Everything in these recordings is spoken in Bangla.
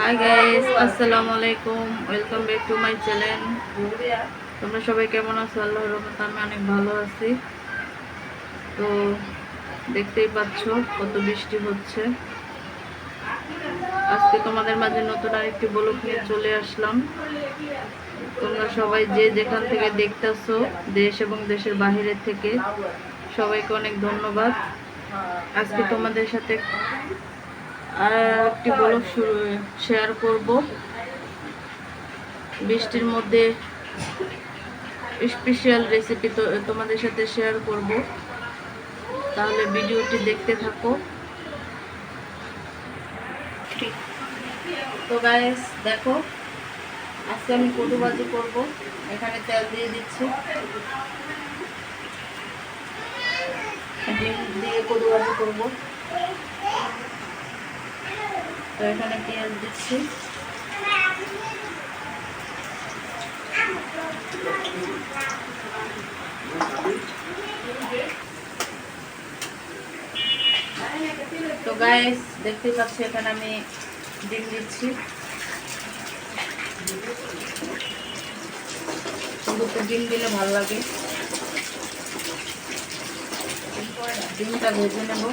হাই গাইস, আসসালামু আলাইকুম। Welcome back to my channel. তোমরা সবাই কেমন আছো? আল্লাহর রহমতে আমি অনেক ভালো আছি। তো দেখতেই পাচ্ছ কত বৃষ্টি হচ্ছে। আজকে তোমাদের মাঝে নতুন আরেকটি ব্লগ নিয়ে চলে আসলাম। তোমরা সবাই যে যেখান থেকে দেখতেছো, দেশ এবং দেশের বাহিরের থেকে, সবাইকে অনেক ধন্যবাদ। আজকে তোমাদের সাথে আর একটি ব্লগ শেয়ার করব। বৃষ্টির মধ্যে স্পেশাল রেসিপি তো তোমাদের সাথে শেয়ার করব, তাহলে ভিডিওটি দেখতে থাকো। তো গাইস দেখো, আজকে আমি কদু ভাজি করব। এখানে তেল দিয়ে দিচ্ছি, ডিম দিয়ে কদু ভাজি করব। তো এখানে পেঁয়াজ দিচ্ছি, তো গাইস দেখতেই পাচ্ছি এখানে আমি ডিম দিচ্ছি। কদুতে ডিম দিলে ভালো লাগে। ডিমটা ভেজে নেব।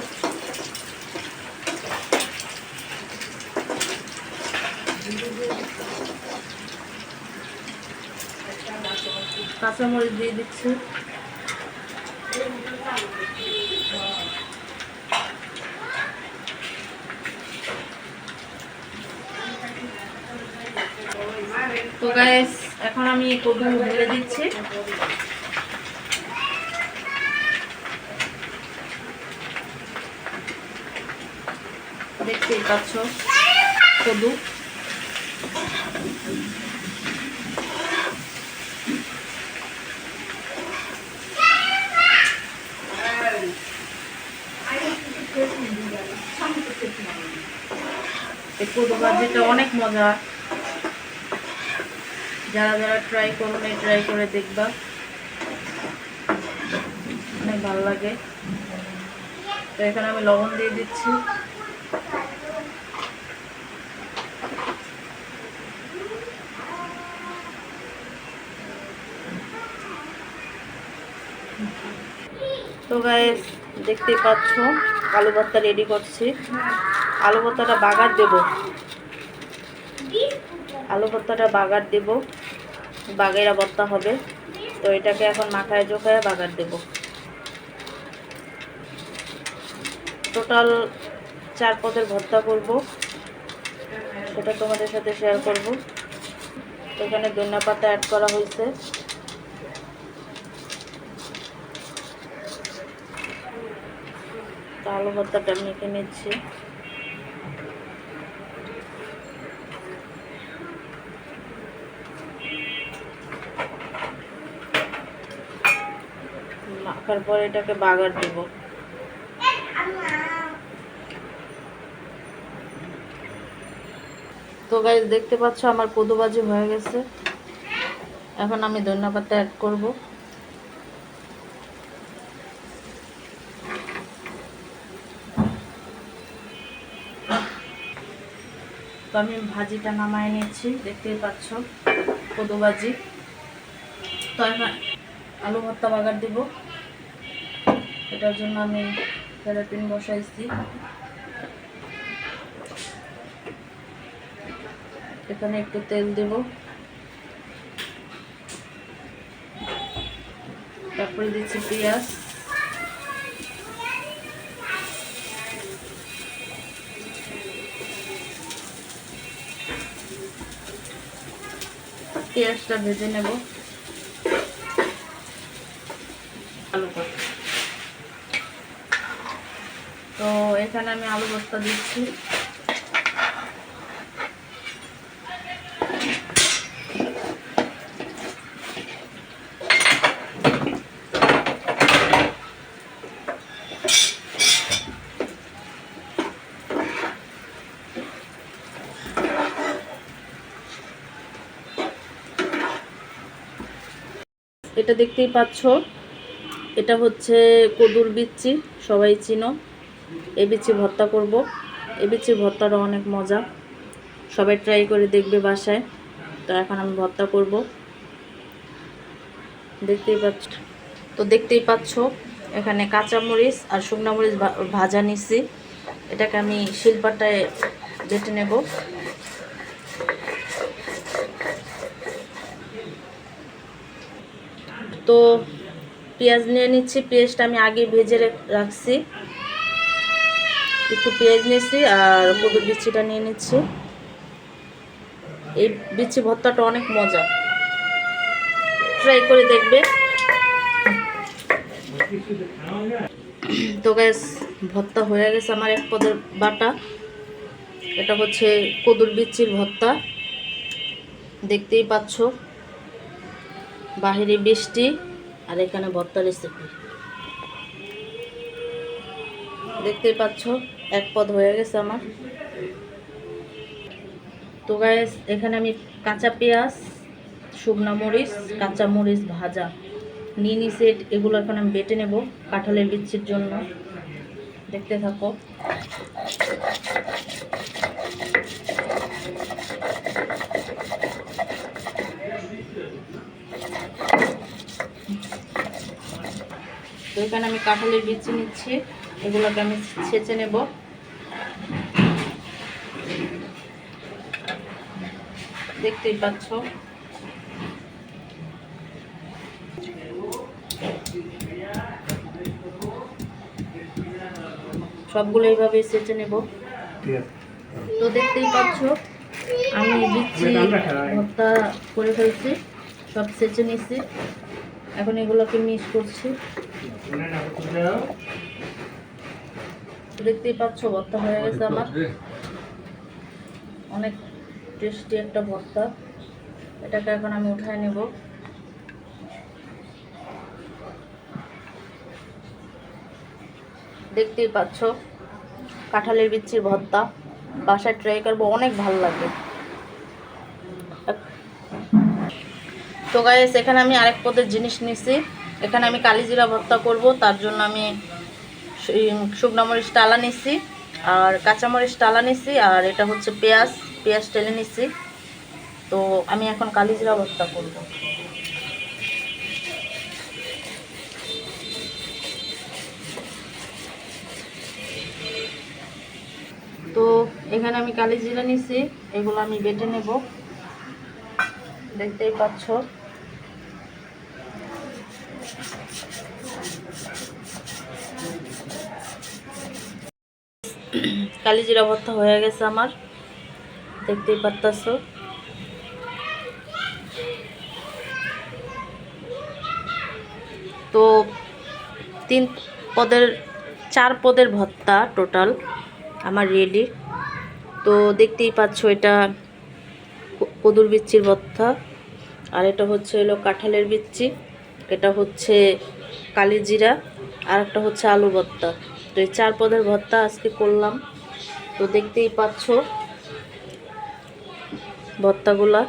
কাঁচামরিচ দিয়ে দিচ্ছি, তো গাইস এখন আমি কদু ঢেলে দিচ্ছি। দেখতেই পাচ্ছ কদু। এই কদু ভাজিটা অনেক মজা। যারা যারা ট্রাই করো না, ট্রাই করে দেখবা, অনেক ভালো লাগে। তো এখানে আমি লবণ দিয়ে দিচ্ছি, তো গাইস দেখতেই পাচ্ছ আলু ভর্তা রেডি করছি। আলু ভর্তাটা বাগার দেব, আলু ভর্তাটা বাগার দেব, বাগেরা ভর্তা হবে। তো এটাকে এখন মাখায় জোখায় বাগার দেব। টোটাল 4 পদের ভর্তা করব, সেটা তোমাদের সাথে শেয়ার করব। এখানে ধনিয়া পাতা অ্যাড করা হয়েছে। আলু ভর্তাটা মেখে নিচ্ছি। মাখার পর এটাকে বাগার দেব। তো গাইস দেখতে পাচ্ছ আমার কদু ভাজি হয়ে গেছে। এখন আমি ধনিয়া পাতা অ্যাড করব। তো আমি ভাজিটা নামায় নিচ্ছি, দেখতেই পাচ্ছ কদু ভাজি। তো এখন আলু ভর্তা বাগার দিব। এটার জন্য আমি প্যান বসাইছি। এখানে একটু তেল দেব, তারপরে দিচ্ছি পেঁয়াজ, পেঁয়াজটা ভেজে নেব। আলু ভর্তা, তো এখানে আমি আলু ভর্তা দিচ্ছি। এটা দেখতেই পাচ্ছ, এটা হচ্ছে কদুর বিচি, সবাই চিনো। এই বিচি ভর্তা করব। এই বিচির ভর্তাটা অনেক মজা। সবাই ট্রাই করে দেখবে বাসায়। তো এখন আমি ভর্তা করব। দেখতেই পাচ্ছ এখানে কাঁচামরিচ আর শুকনা মরিচ ভাজা নিছি। এটাকে আমি শিলপাটায় বেটে নেব। তো পেঁয়াজ নিয়ে নিচ্ছি। পেঁয়াজটা আমি আগে ভেজে রাখছি। একটু পেঁয়াজ নিয়েছি আর কদুর বিচিটা নিয়ে নিচ্ছি। এই বিচি ভর্তাটা অনেক মজা, ট্রাই করে দেখবে। তো গ্যাস ভর্তা হয়ে গেছে আমার এক পদের বাটা। এটা হচ্ছে কদুর বিচির ভর্তা। দেখতেই পাচ্ছ বাহিরে বৃষ্টি আর এখানে ভর্তা রেসিপি। দেখতেই পাচ্ছ এক পদ হয়ে গেছে আমার। তো গাইস এখানে আমি কাঁচা পেঁয়াজ, শুকনা মরিচ, কাঁচা মরিচ ভাজা নিয়ে নিছি। এগুলো এখন আমি বেটে নেব কাঁঠালের বিচির জন্য। দেখতে থাকো। তো এখানে আমি কাঁঠালের বিচি নিচ্ছি, এগুলোকে আমি ছেঁচে নেব। দেখতেই পাচ্ছ সবগুলো এইভাবে ছেঁচে নেব। তো দেখতেই পাচ্ছ আমি বিচি ভর্তা করে ফেলছি, সব ছেঁচে নিচ্ছি। এখন এগুলোকে মিক্স করছি। দেখতেই পাচ্ছ ভর্তা হয়ে গেছে আমার। অনেক টেস্টি একটা ভর্তা। এটাকে এখন আমি উঠায় নেব। দেখতেই পাচ্ছ কাঁঠালের বিচির ভর্তা। বাসায় ট্রাই করবো, অনেক ভালো লাগে। তো গাইস এখানে আমি আরেক পদের জিনিস নিছি। এখানে আমি কালিজিরা ভর্তা করব, তার জন্য আমি শুকনো মরিচ টালা নিছি আর কাঁচামরিচ টালা নিছি আর এটা হচ্ছে পেঁয়াজ টেলে নিছি। তো আমি এখন কালিজিরা ভর্তা করব। তো এখানে আমি কালিজিরা নিছি, এগুলো আমি বেটে নেব। দেখতেই পাচ্ছ কালিজিরা ভর্তা হয়ে গেছে আমার। দেখতেই পাচ্ছ। তো 4 পদের ভর্তা টোটাল আমার রেডি। তো দেখতেই পাচ্ছ এটা কদুর বিচির ভর্তা আর এটা হচ্ছে হলো কাঁঠালের বিচি, এটা হচ্ছে কালিজিরা আর একটা হচ্ছে আলু ভর্তা। তো এই 4 পদের ভর্তা আজকে করলাম। তো দেখতেই পাচ্ছ ভর্তাগুলা।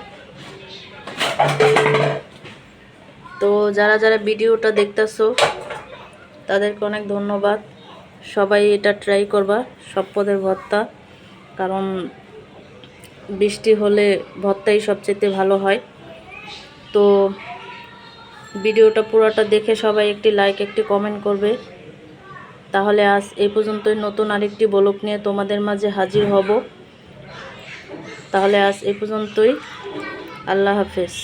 তো যারা যারা ভিডিওটা দেখতেছো তাদেরকে অনেক ধন্যবাদ। সবাই এটা ট্রাই করবা, সব পদের ভর্তা। কারণ বৃষ্টি হলে ভর্তাই সবচেয়ে ভালো হয়। তো ভিডিওটা পুরোটা দেখে সবাই একটি লাইক একটি কমেন্ট করবে। তাহলে আজ এই পর্যন্তই। নতুন আরেকটি ব্লগ নিয়ে তোমাদের মাঝে হাজির হব। তাহলে আজ এই পর্যন্তই। আল্লাহ হাফেজ।